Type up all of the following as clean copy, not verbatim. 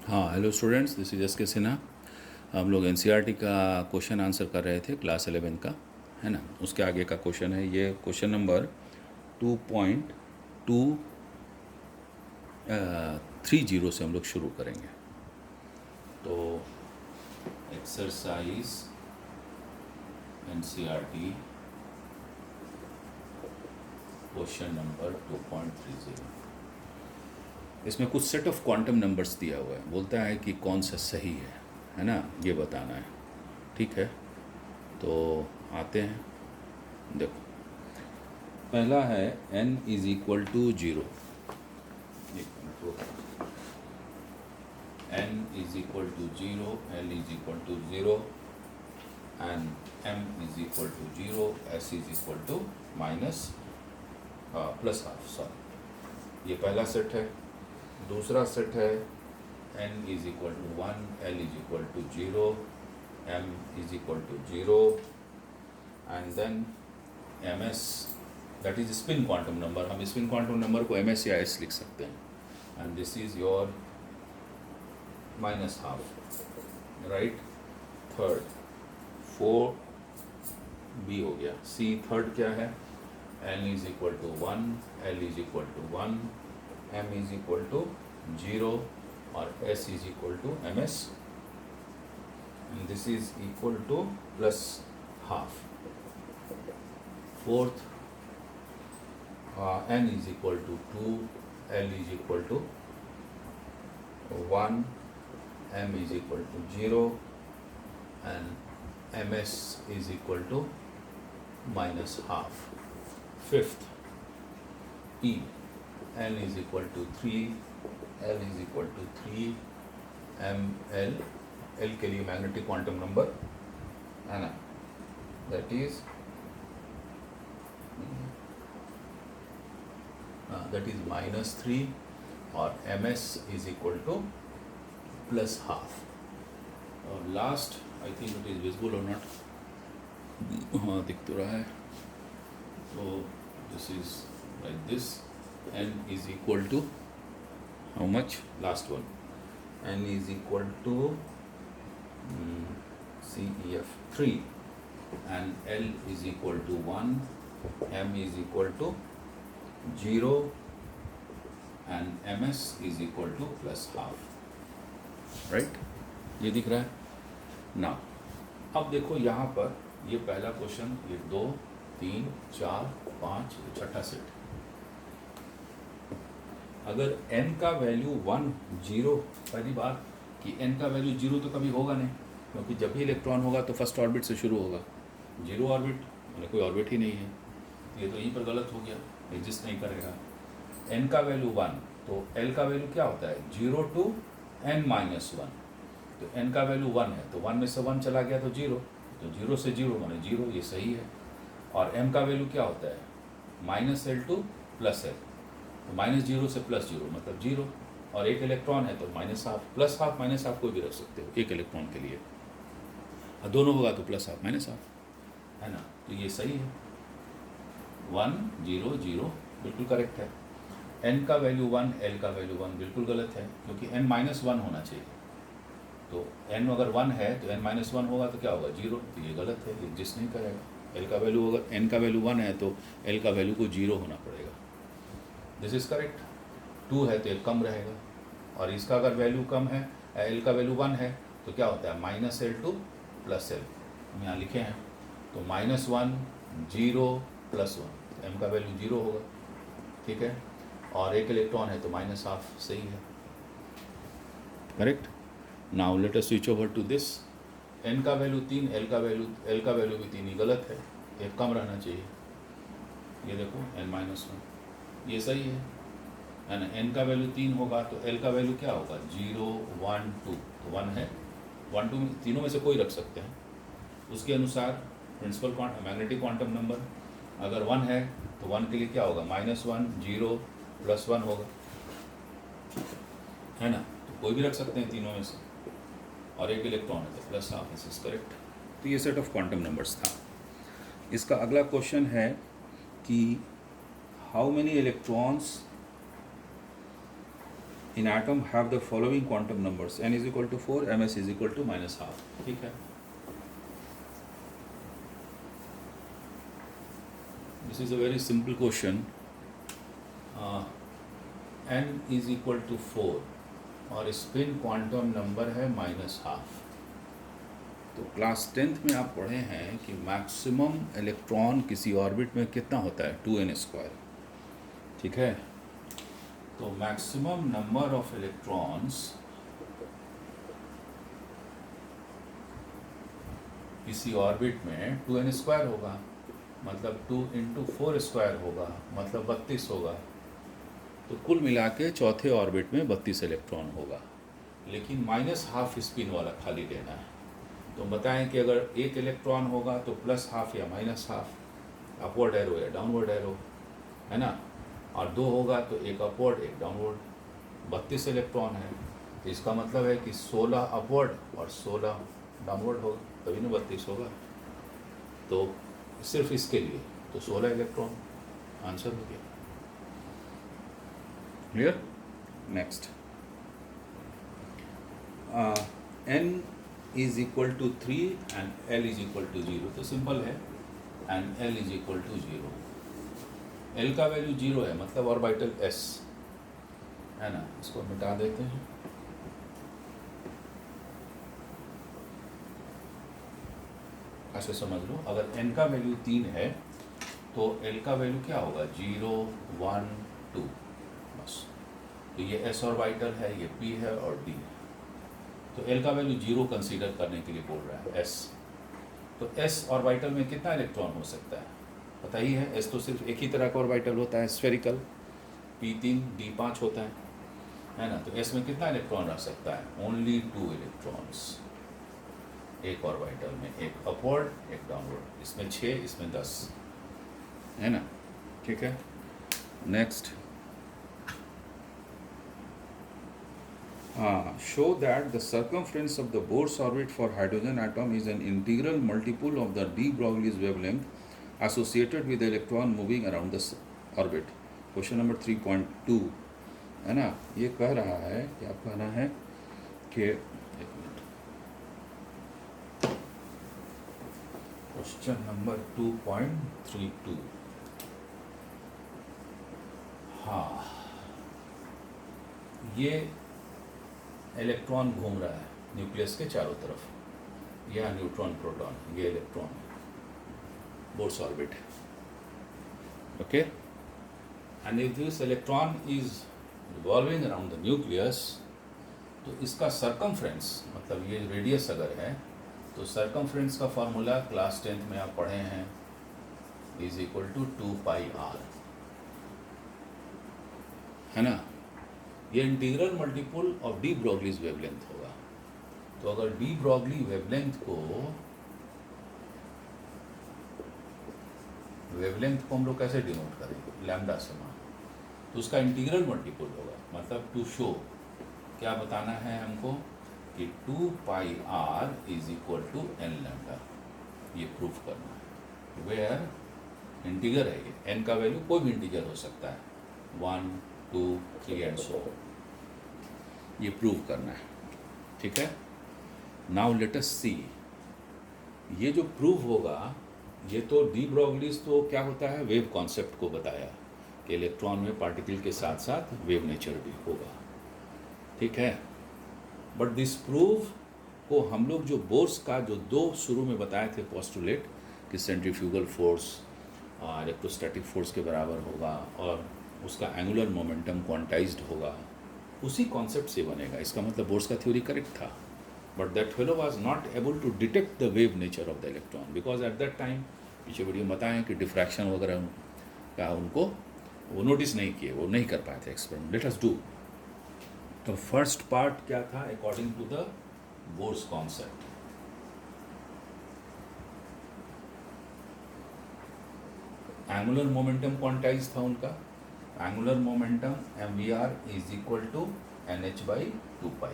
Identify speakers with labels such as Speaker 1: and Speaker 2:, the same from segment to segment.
Speaker 1: हाँ, hello students, this is S के सिन्हा। हम लोग एनसीईआरटी का क्वेश्चन आंसर कर रहे थे क्लास 11 का, है ना। उसके आगे का क्वेश्चन है, ये क्वेश्चन नंबर 2.230 से हम लोग शुरू करेंगे। तो एक्सरसाइज एनसीईआरटी क्वेश्चन नंबर 2.30, इसमें कुछ सेट ऑफ क्वांटम नंबर्स दिया हुआ है। बोलता है कि कौन सा सही है ना, ये बताना है। ठीक है, तो आते हैं। देखो, पहला है n इज इक्वल टू 0। एक मिनट रुको। n is equal to 0, l is equal to 0 and m is equal to 0, s is equal to minus plus half, sorry. ये पहला सेट है। दूसरा सेट है n is equal to 1, l is equal to 0, m is equal to 0 and then ms, that is spin quantum number. हम spin quantum number को ms या s लिख सकते हैं। And this is your minus half, right. Third, 4b हो गया। c third क्या है? n is equal to 1, l is equal to 1, m is equal to 0 और s is equal to ms, and this is equal to plus half. Fourth, n is equal to 2, l is equal to 1, m is equal to 0 and ms is equal to minus half. Fifth, e, n is equal to 3, l is equal to 3, m, l के लिए magnetic quantum number है ना, that is -3 और ms is equal to plus half. और last, I think it is visible और not, हाँ दिख तो रहा है। तो this is like this, n is equal to how much? Last one, n is equal to CEF 3 and l is equal to 1, m is equal to 0 and ms is equal to plus half, right? ये दिख रहा है ना। अब देखो यहाँ पर, ये पहला क्वेश्चन, ये 2, 3, 4, 5, छठा सेट। अगर n का वैल्यू 1, 0, पहली बात कि n का वैल्यू 0 तो कभी होगा नहीं, क्योंकि जब भी इलेक्ट्रॉन होगा तो फर्स्ट ऑर्बिट से शुरू होगा। 0 ऑर्बिट मैंने कोई ऑर्बिट ही नहीं है, ये तो यहीं पर गलत हो गया, एग्जिस्ट नहीं करेगा। n का वैल्यू 1, तो l का वैल्यू क्या होता है? 0 to n minus 1। तो n का वैल्यू 1 है, तो 1 में से 1 चला गया तो 0, तो 0 से 0 माने 0, ये सही है। और m का वैल्यू क्या होता है? -l to +l, तो -0 से +0 मतलब 0, और एक इलेक्ट्रॉन है तो -half, plus half minus half कोई भी रख सकते हो एक इलेक्ट्रॉन के लिए, और दोनों होगा तो प्लस हाफ माइनस हाफ, है ना। तो ये सही है, 1, 0, 0 बिल्कुल करेक्ट है। n का वैल्यू 1, l का वैल्यू 1 बिल्कुल गलत है, क्योंकि n -1 होना चाहिए। तो n अगर 1 है तो n -1 होगा तो क्या होगा? 0, तो ये गलत है, ये एग्जिस्ट नहीं करेगा। l का वैल्यू, अगर n का वैल्यू 1 है तो l का वैल्यू को 0 होना पड़ेगा। This is correct. 2 है तो एक कम रहेगा, और इसका अगर वैल्यू कम है, l का वैल्यू 1 है तो क्या होता है? -l to +l, हम यहाँ लिखे हैं। तो -1, 0, +1, m का वैल्यू 0 होगा, ठीक है। और एक इलेक्ट्रॉन है तो -हाफ, सही है, correct. Now let us switch over to this. n का वैल्यू 3, l का वैल्यू भी 3 ही गलत है, एक कम रहना चाहिए। ये देखो n-1, ये सही है ना। n का वैल्यू 3 होगा तो l का वैल्यू क्या होगा? 0, 1, 2, तो 1 है, 1, 2 तीनों में से कोई रख सकते हैं। उसके अनुसार प्रिंसिपल मैग्नेटिक क्वांटम नंबर अगर 1 है तो 1 के लिए क्या होगा? -1, 0, +1 होगा, है ना। तो कोई भी रख सकते हैं तीनों में से, और एक इलेक्ट्रॉन है तो plus half, this is correct. तो ये सेट ऑफ क्वांटम नंबर्स था। इसका अगला क्वेश्चन है कि how many electrons in atom have the following quantum numbers n is equal to 4, ms is equal to -12. ठीक है, this is a very simple question. n is equal to 4 और spin quantum number है -12. तो class 10th में आप पढ़े हैं कि मैक्सिमम इलेक्ट्रॉन किसी ऑर्बिट में कितना होता है, 2n². ठीक है, तो मैक्सिमम नंबर ऑफ इलेक्ट्रॉन्स किसी ऑर्बिट में 2n² होगा, मतलब 2 × 4² होगा, मतलब 32 होगा. तो कुल मिला के चौथे ऑर्बिट में 32 इलेक्ट्रॉन होगा, लेकिन -12 स्पिन वाला खाली लेना है. तो बताएं कि अगर एक इलेक्ट्रॉन होगा तो +12 या -12, अपवर्ड एरो या डाउनवर्ड एरो, है ना. और 2 होगा तो एक अपवर्ड एक डाउनवर्ड. 32 इलेक्ट्रॉन है, तो इसका मतलब है कि 16 अपवर्ड और 16 डाउनवर्ड होगा, तभी ना 32 होगा. तो सिर्फ इसके लिए तो 16 इलेक्ट्रॉन आंसर हो गया. Clear. Next, n is equal to 3 and l is equal to 0. तो सिंपल है, and l is equal to 0. l का वैल्यू 0 है, मतलब ऑर्बिटल s है ना. इसको मिटा देते हैं. ऐसे समझ लो, अगर n का वैल्यू 3 है तो l का वैल्यू क्या होगा, 0 1 2 बस. तो ये s ऑर्बिटल है, ये p है और d है. तो l का वैल्यू 0 कंसीडर करने के लिए बोल रहा है s. तो s ऑर्बिटल में कितना इलेक्ट्रॉन हो सकता है पता ही है. s तो सिर्फ एक ही तरह का ऑर्बिटल होता है, स्फेरिकल. p3 d5 होता है ना. तो s में कितना इलेक्ट्रॉन रह सकता है, ओनली 2 इलेक्ट्रॉन्स एक ऑर्बिटल में, एक अपवर्ड एक डाउनवर्ड. इसमें 6, इसमें 10, है ना. ठीक है. Next, show that the circumference of the Bohr's orbit for hydrogen atom is an integral multiple of the de Broglie's wavelength associated with the electron moving around the orbit. Question number 3.2 है ना. ये कह रहा है, क्या कह रहा है कि क्वेश्चन नंबर 2.32, हाँ, ये इलेक्ट्रॉन घूम रहा है न्यूक्लियस के चारों तरफ. यह न्यूट्रॉन प्रोटॉन, ये electron, Bohr's orbit. Okay, and if this electron is revolving around the nucleus, तो इसका सरकमफ्रेंस, मतलब ये रेडियस अगर है, तो सरकमफ्रेंस का फॉर्मूला क्लास 10th में आप पढ़े हैं, इज इक्वल टू 2πr, है ना. ये integral multiple of de Broglie's wavelength होगा. तो अगर डी ब्रॉगली वेवलेंथ को हम लोग कैसे डिनोट करेंगे, लैम्डा से मान, तो उसका इंटीग्रल मल्टीपल होगा. मतलब टू शो, क्या बताना है हमको कि 2πr is equal to n lambda, ये प्रूफ करना है. वेयर इंटीगर है ये, n का वैल्यू कोई भी इंटीगर हो सकता है, 1 2 3 एंड सो. ये प्रूव करना है. ठीक है. नाउ लेट अस सी, ये जो प्रूव होगा, ये तो डी ब्रॉगलीज तो क्या होता है, वेव कॉन्सेप्ट को बताया कि इलेक्ट्रॉन में पार्टिकल के साथ साथ वेव नेचर भी होगा. ठीक है. बट दिस प्रूव को हम लोग जो बोर्स का जो 2 शुरू में बताए थे पोस्टुलेट कि सेंट्रीफ्यूगल फोर्स इलेक्ट्रोस्टैटिक फोर्स के बराबर होगा और उसका एंगुलर मोमेंटम क्वांटाइज्ड होगा, उसी कॉन्सेप्ट से बनेगा. इसका मतलब बोर्स का थ्योरी करेक्ट था, but that fellow was not able to detect the wave nature of the electron, because at that time, पीछे वीडियो बताएं कि डिफ्रैक्शन वगैरह का उनको वो नोटिस नहीं किए, वो नहीं कर पाए थे एक्सपेरिमेंट. Let us do. तो फर्स्ट पार्ट क्या था according to the Bohr's concept, angular momentum quantize था उनका. Angular momentum mvr is equal to nh/2π.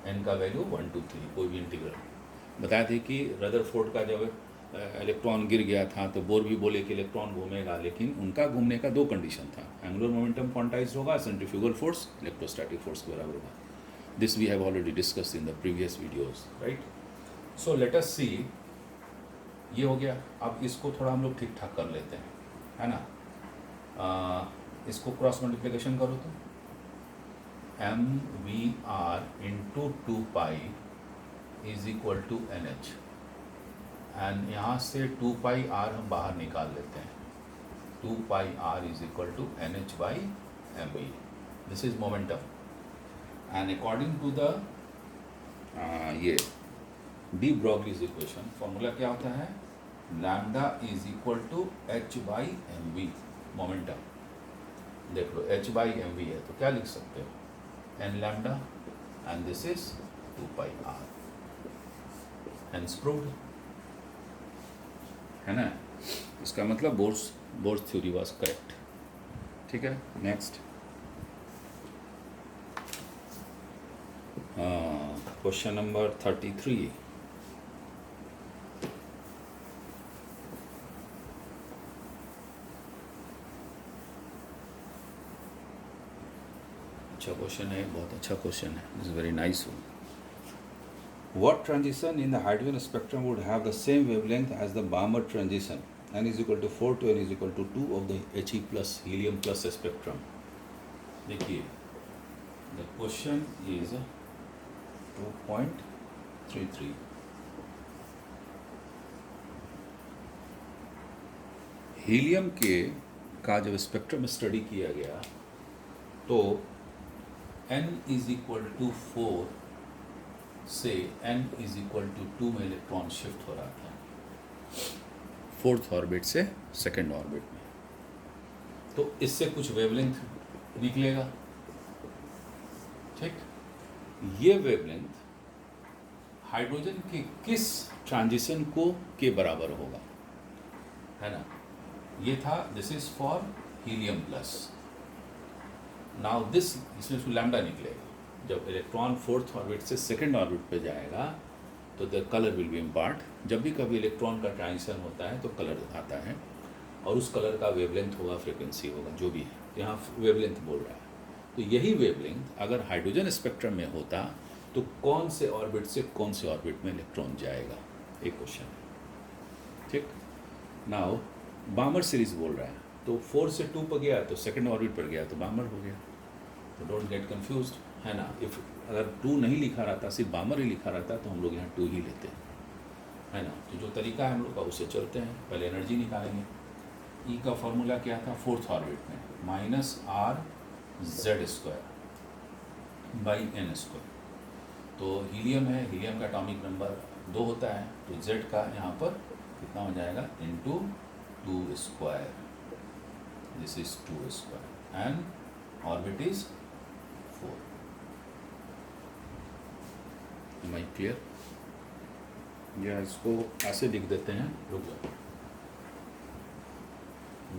Speaker 1: n का वैल्यू 1 2 3, कोई भी इंटीग्रल. बताए थे कि रदरफोर्ड का जब इलेक्ट्रॉन गिर गया था तो बोर भी बोले कि इलेक्ट्रॉन घूमेगा, लेकिन उनका घूमने का दो कंडीशन था, एंगुलर मोमेंटम क्वांटाइज होगा, सेंट्रीफ्यूगल फोर्स इलेक्ट्रोस्टैटिक फोर्स के बराबर होगा. This we have already discussed in the previous videos, right. So let us see, ये हो गया. अब इसको थोड़ा हम लोग ठीक ठाक कर लेते हैं, है ना. इसको क्रॉस मल्टीप्लिकेशन करो तो M V R into 2 pi is equal to N H, and यहाँ से 2 पाई आर हम बाहर निकाल लेते हैं. 2 pi R is equal to N H by M V. This is momentum, and according to the ये डी ब्रॉगलीज इक्वेशन फॉर्मूला क्या होता है, lambda is equal to H by M V. Momentum देख लो, एच बाई एम वी है तो क्या लिख सकते हो, N lambda, and this is 2 pi R. Hence proved, है ना. इसका मतलब बोर्स थ्योरी वाज करेक्ट. ठीक है. Next question number 33. अच्छा क्वेश्चन है, बहुत अच्छा क्वेश्चन है. This is very nice one. What transition in the hydrogen spectrum would have the same wavelength as the Balmer transition, n is equal to 4 to n is equal to 2 of the He plus helium plus spectrum? देखिए, the question is 2.33. Helium के का जब spectrum study किया गया तो n is equal to 4 से n is equal to 2 में electron shift हो रहा था, फोर्थ ऑर्बिट से सेकेंड ऑर्बिट में. तो इससे कुछ वेवलेंथ निकलेगा. ठीक. ये वेवलेंथ हाइड्रोजन के किस ट्रांजिशन को के बराबर होगा, है ना. ये था, this is for helium plus. Now this, इसमें लैम्डा निकलेगा. जब इलेक्ट्रॉन फोर्थ ऑर्बिट से सेकेंड ऑर्बिट पे जाएगा तो the colour will be impart. जब भी कभी इलेक्ट्रॉन का ट्रांजिशन होता है तो कलर आता है, और उस कलर का वेवलेंथ होगा, फ्रीक्वेंसी होगा, जो भी है. यहाँ वेवलेंथ बोल रहा है. तो यही वेवलेंथ अगर हाइड्रोजन स्पेक्ट्रम में होता तो कौन से ऑर्बिट से कौन से ऑर्बिट में इलेक्ट्रॉन जाएगा, एक क्वेश्चन है. ठीक. नाउ बामर सीरीज बोल रहा है, तो 4 से 2 पर गया तो सेकेंड ऑर्बिट पर गया तो बामर हो गया. तो डोंट गेट कंफ्यूज्ड, है ना. इफ अगर 2 नहीं लिखा रहता, सिर्फ बामर ही लिखा रहता तो हम लोग यहाँ 2 ही लेते हैं, है ना. तो जो तरीका है हम लोग का उससे चलते हैं. पहले एनर्जी निकालेंगे. ई का फॉर्मूला क्या था फोर्थ ऑर्बिट में, minus R Z square by N square. तो हीलियम है, हीलियम का एटॉमिक नंबर 2 होता है, तो जेड का यहाँ पर कितना हो जाएगा, into 2 square. This is 2 square and orbit is 4. Am I clear? या इसको ऐसे लिख देते हैं, रुक जाओ.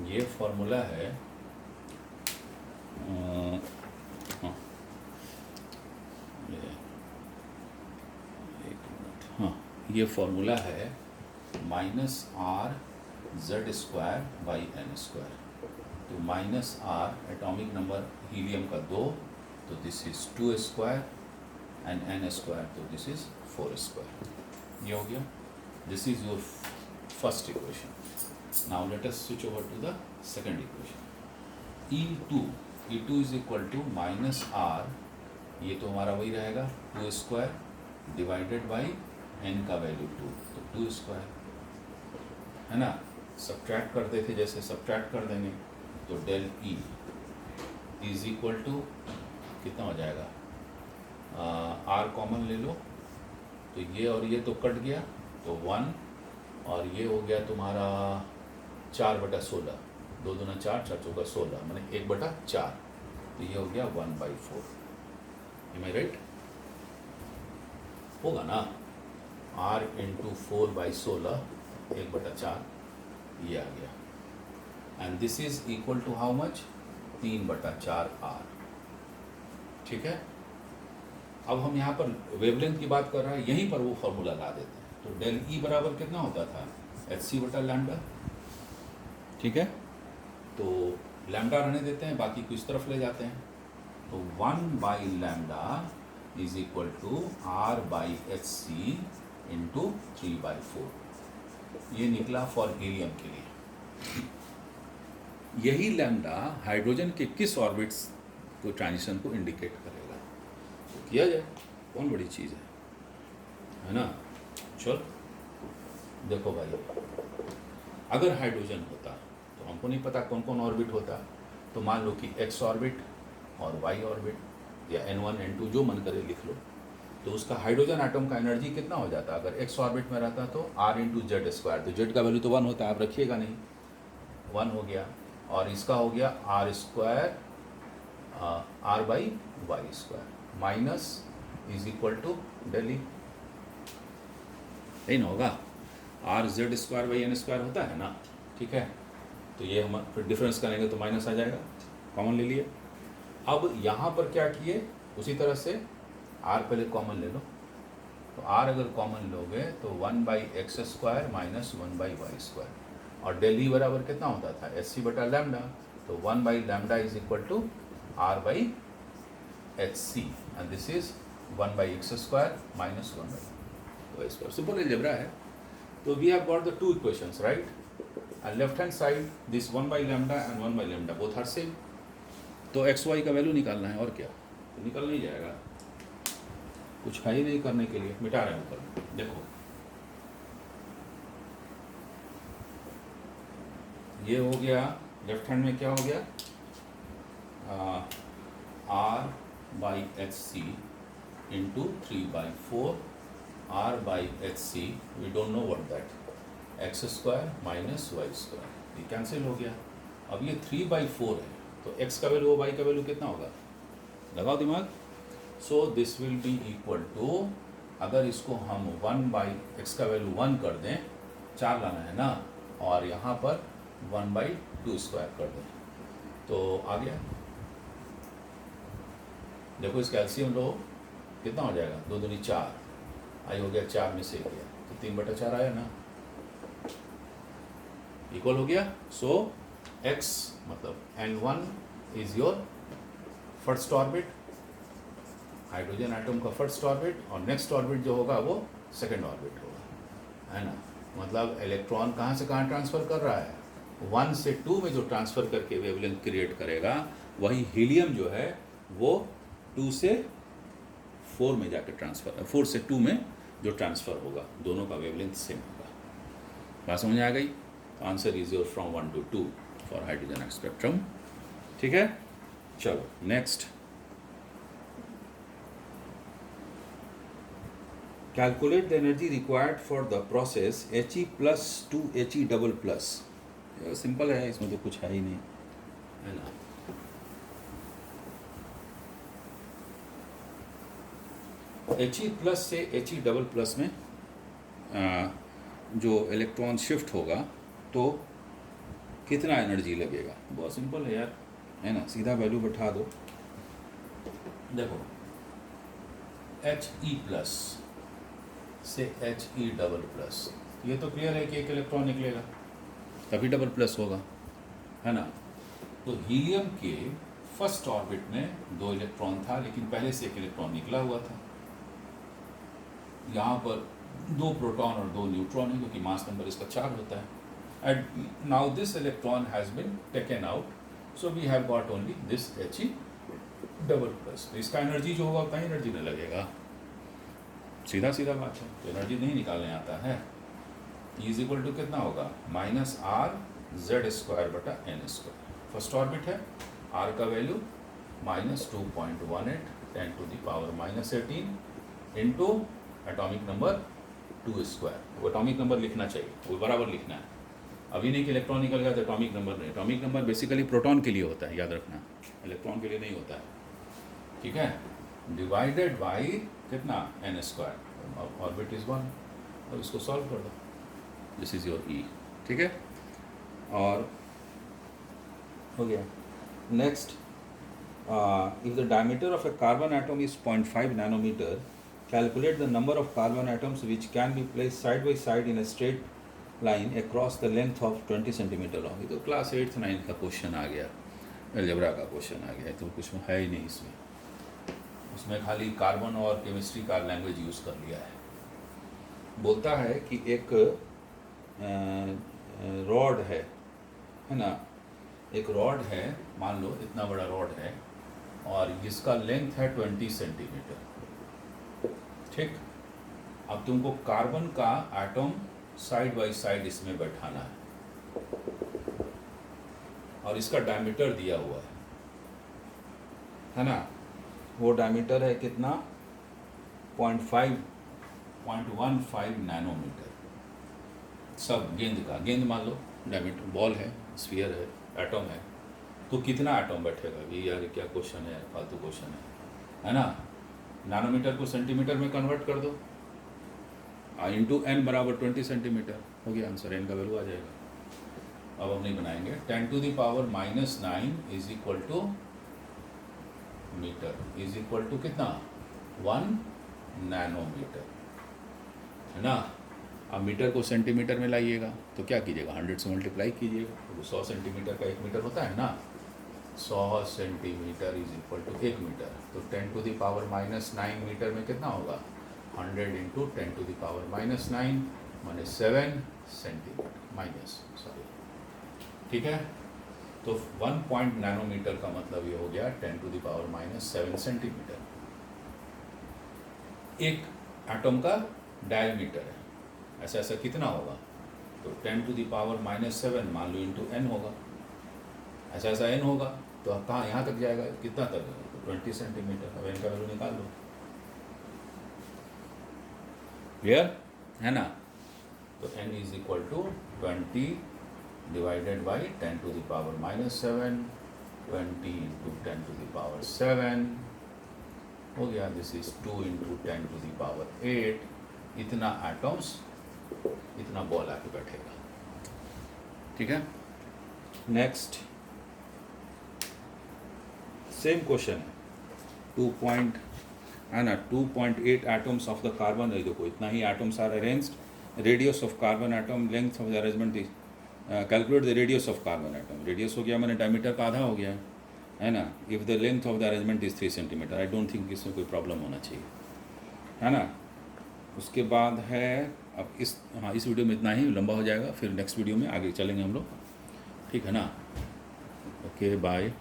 Speaker 1: ये फॉर्मूला है, हाँ, एक मिनट. हाँ, ये फॉर्मूला है minus R Z square by N square. तो minus R atomic number helium का 2, तो this is 2 square, and N square, तो दिस इज 4 स्क्वायर. ये हो गया. This is your first equation. Now let us switch over to the second equation. E2 is equal to minus R, ये तो हमारा वही रहेगा 2 स्क्वायर डिवाइडेड बाई एन का वैल्यू 2, तो 2 स्क्वायर, है ना. सब्ट्रैक्ट करते थे, जैसे सब्ट्रैक्ट कर देंगे तो del E is equal to कितना हो जाएगा, आर कॉमन ले लो तो ये और ये तो कट गया, तो 1, और ये हो गया तुम्हारा 4/16, 2 दूना 4, 4 चौका 16, मैंने 1/4, तो ये हो गया 1/4. Am I right? होगा ना. r इंटू 4/16 1/4 ये आ गया, and this is equal to how much, 3/4 r. ठीक है. अब हम यहाँ पर वेवलेंथ की बात कर रहे हैं, यहीं पर वो फॉर्मूला ला देते हैं. तो डेल ई बराबर कितना होता था, एच सी बटा लैम्डा, ठीक है। तो लैम्डा रहने देते हैं, बाकी को इस तरफ ले जाते हैं। तो 1 by lambda is equal to R by H C into 3/4। ये निकला फॉर हीलियम के लिए। यही लैम्डा हाइड्रोजन के किस ऑर्बिट्स को ट्रांजिशन को इंडिकेट करेगा, तो किया जाए, कौन बड़ी चीज़ है ना। चल देखो भाई, अगर हाइड्रोजन होता तो हमको नहीं पता कौन कौन ऑर्बिट होता, तो मान लो कि एक्स ऑर्बिट और वाई ऑर्बिट या N1 N2 जो मन करे लिख लो। तो उसका हाइड्रोजन एटम का एनर्जी कितना हो जाता, अगर एक्स ऑर्बिट में रहता तो R इंटू जेड स्क्वायर, तो जेड का वैल्यू तो 1 होता है, आप रखिएगा नहीं, 1 हो गया। और इसका हो गया R square R by Y square minus is equal to del E, नहीं ना होगा, R Z square by N square होता है ना, ठीक है। तो ये हम फिर डिफरेंस करेंगे तो माइनस आ जाएगा, कॉमन ले लिए। अब यहाँ पर क्या किए, उसी तरह से R पहले कॉमन ले लो, तो R अगर कॉमन लोगे तो 1 by X square minus 1 by Y square, और डेली बराबर कितना होता था, एच सी बटा लैम्डा, तो 1 by lambda is equal to R by H C, and this is 1 by X square minus 1 by Y square. Simple algebra है। तो we have got the two equations, right, and left hand side this 1 by lambda and 1 by lambda both are same. तो X Y का value निकालना है, और क्या, तो निकल नहीं जाएगा, कुछ है ही नहीं करने के लिए, मिटा रहे हैं ऊपर। देखो ये हो गया, लेफ्ट हैंड में क्या हो गया, R by H C into 3/4 R by H C, we don't know what that, X square minus Y square, ये कैंसिल हो गया। अब ये 3/4 है, तो x का वैल्यू y का वैल्यू कितना होगा, लगाओ दिमाग। So this will be equal to, अगर इसको हम 1 बाई एक्स का वैल्यू 1 कर दें, 4 लाना है ना, और यहाँ पर 1/2 स्क्वायर कर दें, तो आ गया। देखो इसका एलसीएम लो, कितना हो जाएगा, 2 दूनी 4, आई हो गया 4 में से गया, तो 3/4 आया ना, इक्वल हो गया। सो x मतलब N1 is your first orbit, hydrogen atom का फर्स्ट ऑर्बिट, और नेक्स्ट ऑर्बिट जो होगा वो सेकंड ऑर्बिट होगा, है ना। मतलब इलेक्ट्रॉन कहाँ से कहाँ ट्रांसफ़र कर रहा है, 1 से 2 में जो ट्रांसफ़र करके वेवलेंथ क्रिएट करेगा, वही हीलियम जो है वो 2 से 4 में जाकर ट्रांसफ़र, 4 से 2 में जो ट्रांसफ़र होगा, दोनों का वेवलेंथ सेम होगा। बात समझ आ गई। Answer is your from 1 to 2 for hydrogen spectrum, ठीक है। चलो next, calculate the energy required for the process He plus two He double plus. Simple है, इसमें तो कुछ है ही नहीं, है ना। He प्लस से He डबल प्लस में जो इलेक्ट्रॉन शिफ्ट होगा तो कितना एनर्जी लगेगा, बहुत सिंपल है यार, है ना, सीधा वैल्यू बैठा दो। देखो He प्लस से He डबल प्लस, ये तो क्लियर है कि एक इलेक्ट्रॉन निकलेगा तभी डबल प्लस होगा, है ना। तो हीलियम के फर्स्ट ऑर्बिट में 2 इलेक्ट्रॉन था, लेकिन पहले से एक इलेक्ट्रॉन निकला हुआ था। यहाँ पर 2 प्रोटॉन और 2 न्यूट्रॉन है, क्योंकि मास नंबर इसका 4 होता है। And now this electron has been taken out, so we have got only this He double plus. तो इसका एनर्जी जो होगा उतना एनर्जी नहीं लगेगा, सीधा सीधा बात है। तो एनर्जी नहीं निकालने आता है। इज इक्वल टू कितना होगा, माइनस आर जेड स्क्वायर बटा एन स्क्वायर। फर्स्ट ऑर्बिट है, आर का value minus 2.18 10⁻18 into atomic number 2 square. वो एटॉमिक नंबर लिखना चाहिए, वो बराबर लिखना है। अभी नहीं कि इलेक्ट्रॉन निकल गया तो एटॉमिक नंबर नहीं, एटॉमिक नंबर बेसिकली प्रोटॉन के लिए होता है, याद रखना, इलेक्ट्रॉन के लिए नहीं होता है, ठीक है। डिवाइडेड बाई कितना, एन स्क्वायर, ऑर्बिट इज 1। अब इसको सॉल्व कर दो, दिस इज योर ई, ठीक है। और हो गया। Next, if the diameter of a carbon atom is 0.5 nanometre, calculate the number of carbon atoms which can be placed side by side in a straight line across the length of 20 centimetre long. तो class 8th 9th का question आ गया, algebra का question आ गया, तो कुछ है ही नहीं इसमें। उसमें खाली कार्बन और केमिस्ट्री का लैंग्वेज यूज़ कर लिया है। बोलता है कि एक रॉड है ना, एक रॉड है, मान लो इतना बड़ा रॉड है और जिसका लेंथ है 20 सेंटीमीटर। ठीक, अब तुमको कार्बन का एटम साइड बाय साइड इसमें बैठाना है और इसका डायमीटर दिया हुआ है ना। वो डायमीटर है कितना, 0.15 नैनोमीटर। सब गेंद का, गेंद मान लो डायमीटर, बॉल है, स्फीयर है, एटम है, तो कितना एटम बैठेगा? ये यार क्या क्वेश्चन है यार, फालतू क्वेश्चन है ना। नैनोमीटर को सेंटीमीटर में कन्वर्ट कर दो, इंटू n बराबर 20 सेंटीमीटर, हो गया आंसर, n का वैल्यू आ जाएगा। अब हम नहीं बनाएंगे। 10 to the power -9 is equal to metre, is equal to कितना, 1 नैनोमीटर, है ना। अब मीटर को सेंटीमीटर में लाइएगा तो क्या कीजिएगा, 100 से मल्टीप्लाई कीजिएगा, तो 100 सेंटीमीटर का 1 मीटर होता है ना। 100 centimetre is equal to 1 metre, तो 10 टू द पावर -9 मीटर में कितना होगा, 100 इंटू 10 टू द पावर -9 माने 7 सेंटीमीटर माइनस, सॉरी, ठीक है। तो 1 पॉइंट नैनोमीटर का मतलब ये हो गया 10 टू द पावर -7 सेंटीमीटर। एक एटम का डायमीटर है, ऐसा ऐसा कितना होगा, तो 10 टू द पावर -7 मान लो इंटू n होगा, ऐसा ऐसा n होगा, तो अब कहाँ, यहाँ तक जाएगा, कितना तक, 20 सेंटीमीटर। अब n का वैल्यू निकाल लो, क्लियर है ना। तो n is equal to 20 divided by 10 to the power -7, 20 into 10 to the power 7 हो गया, this is 2 into 10 to the power 8। इतना एटम्स, इतना बॉल आके बैठेगा, ठीक है। नेक्स्ट सेम क्वेश्चन है, 2.8 एटम्स ऑफ द कार्बन, देखो इतना ही atoms are arranged, radius of carbon atom, length of the arrangement is, calculate the radius of carbon atom. Radius हो गया मैंने डायमीटर का आधा हो गया है ना। If the length of the arrangement is 3 centimetre, I don't think इसमें कोई प्रॉब्लम होना चाहिए, है ना। उसके बाद है, अब इस वीडियो में इतना ही, लंबा हो जाएगा, फिर नेक्स्ट वीडियो में आगे चलेंगे हम लोग, ठीक है ना। Okay bye.